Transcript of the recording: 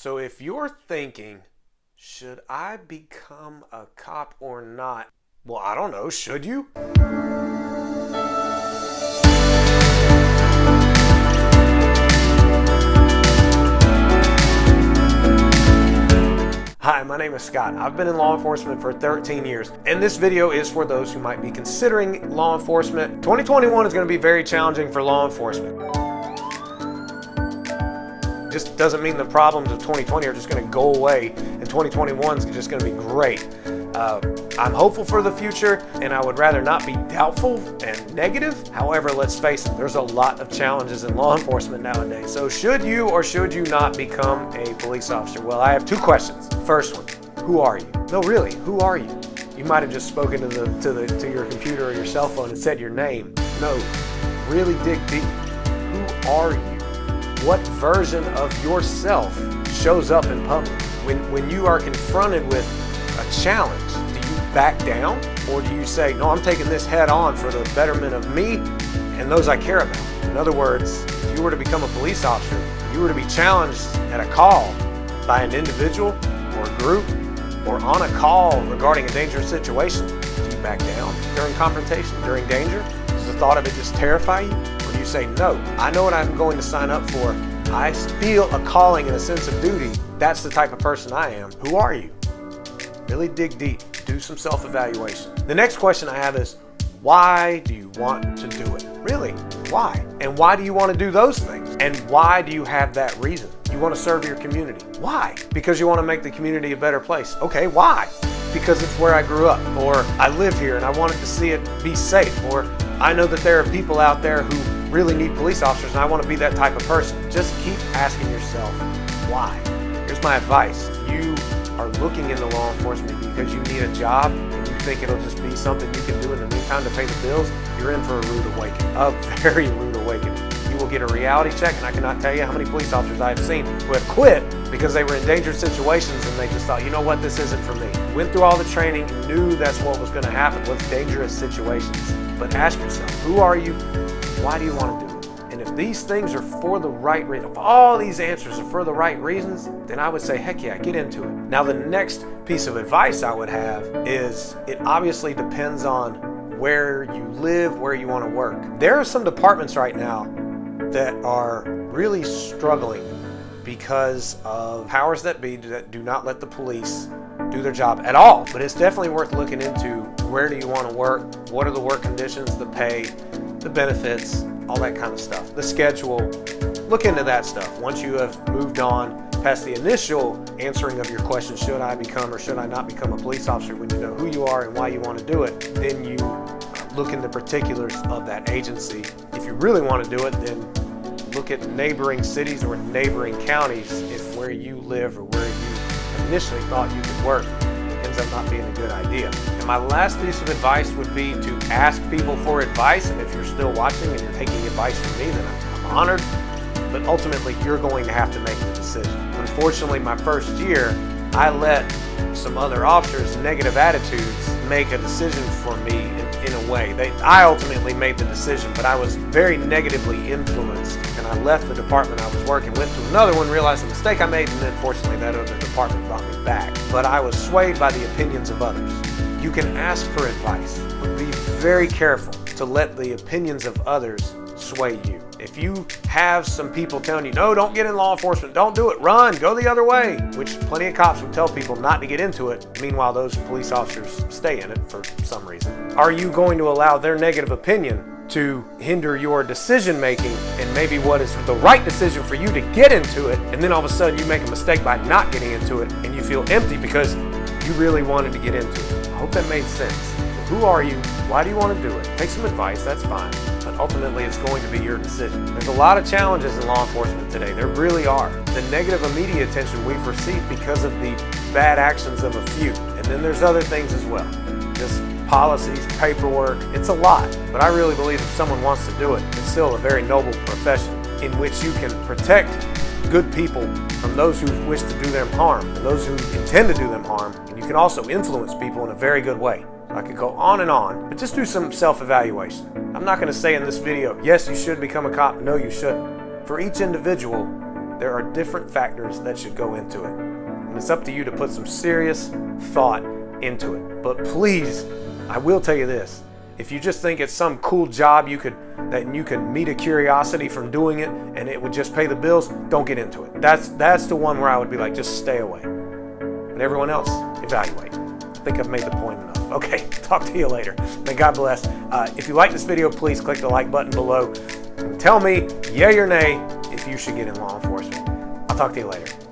So if you're thinking, should I become a cop or not? Well, I don't know. Should you? Hi, my name is Scott. I've been in law enforcement for 13 years, and this video is for those who might be considering law enforcement. 2021 is going to be very challenging for law enforcement. Just doesn't mean the problems of 2020 are just going to go away, and 2021 is just going to be great. I'm hopeful for the future, and I would rather not be doubtful and negative. However, let's face it, there's a lot of challenges in law enforcement nowadays. So should you or should you not become a police officer? Well, I have two questions. First one, who are you? No, really, who are you? You might have just spoken to your computer or your cell phone and said your name. No, really dig deep. Who are you? What version of yourself shows up in public? When you are confronted with a challenge, do you back down, or do you say, no, I'm taking this head on for the betterment of me and those I care about? In other words, if you were to become a police officer, you were to be challenged at a call by an individual or a group, or on a call regarding a dangerous situation, do you back down during confrontation, during danger? Does the thought of it just terrify you? Or do you say, no, I know what I'm going to sign up for. I feel a calling and a sense of duty. That's the type of person I am. Who are you? Really dig deep. Do some self-evaluation. The next question I have is, why do you want to do it? Really, why? And why do you want to do those things? And why do you have that reason? You want to serve your community. Why? Because you want to make the community a better place. Okay, why? Because it's where I grew up, or I live here and I wanted to see it be safe, or I know that there are people out there who really need police officers and I want to be that type of person. Just keep asking yourself, why? Here's my advice. If you are looking into law enforcement because you need a job and you think it'll just be something you can do in the meantime to pay the bills, you're in for a rude awakening, a very rude awakening. You will get a reality check, and I cannot tell you how many police officers I have seen who have quit because they were in dangerous situations and they just thought, you know what, this isn't for me. Went through all the training, knew that's what was going to happen with dangerous situations. But ask yourself, who are you? Why do you want to do it? And if these things are for the right reason, if all these answers are for the right reasons, then I would say, heck yeah, get into it. Now, the next piece of advice I would have is it obviously depends on where you live, where you want to work. There are some departments right now that are really struggling because of powers that be that do not let the police do their job at all. But it's definitely worth looking into, where do you want to work? What are the work conditions, the pay, the benefits, all that kind of stuff, the schedule. Look into that stuff. Once you have moved on past the initial answering of your question, should I become or should I not become a police officer, when you know who you are and why you want to do it, then you look into particulars of that agency. If you really want to do it, then look at neighboring cities or neighboring counties if where you live or where you initially thought you could work ends up not being a good idea. And my last piece of advice would be to ask people for advice. And if you're still watching and you're taking advice from me, then I'm honored. But ultimately, you're going to have to make the decision. Unfortunately, my first year, I let some other officers' negative attitudes make a decision for me in a way. I ultimately made the decision, but I was very negatively influenced, and I left the department I was working, went to another one, realized the mistake I made, and then fortunately that other department brought me back. But I was swayed by the opinions of others. You can ask for advice, but be very careful to let the opinions of others sway you. If you have some people telling you, no, don't get in law enforcement, don't do it, run, go the other way, which plenty of cops would tell people not to get into it, meanwhile those police officers stay in it for some reason. Are you going to allow their negative opinion to hinder your decision making and maybe what is the right decision for you to get into it, and then all of a sudden you make a mistake by not getting into it and you feel empty because you really wanted to get into it? I hope that made sense. Who are you? Why do you want to do it? Take some advice, that's fine. But ultimately, it's going to be your decision. There's a lot of challenges in law enforcement today. There really are. The negative media attention we've received because of the bad actions of a few. And then there's other things as well. Just policies, paperwork, it's a lot. But I really believe if someone wants to do it, it's still a very noble profession in which you can protect good people from those who wish to do them harm and those who intend to do them harm. And you can also influence people in a very good way. I could go on, but just do some self-evaluation. I'm not going to say in this video, yes, you should become a cop. No, you shouldn't. For each individual, there There are different factors that should go into it. And it's up to you to put some serious thought into it. But please, I will tell you this. If you just think it's some cool job that you could meet a curiosity from doing it and it would just pay the bills, don't get into it. That's the one where I would be like, just stay away. But everyone else, evaluate. I think I've made the point enough. Okay, talk to you later. May God bless. If you like this video, please click the like button below. And tell me, yay or nay, if you should get in law enforcement. I'll talk to you later.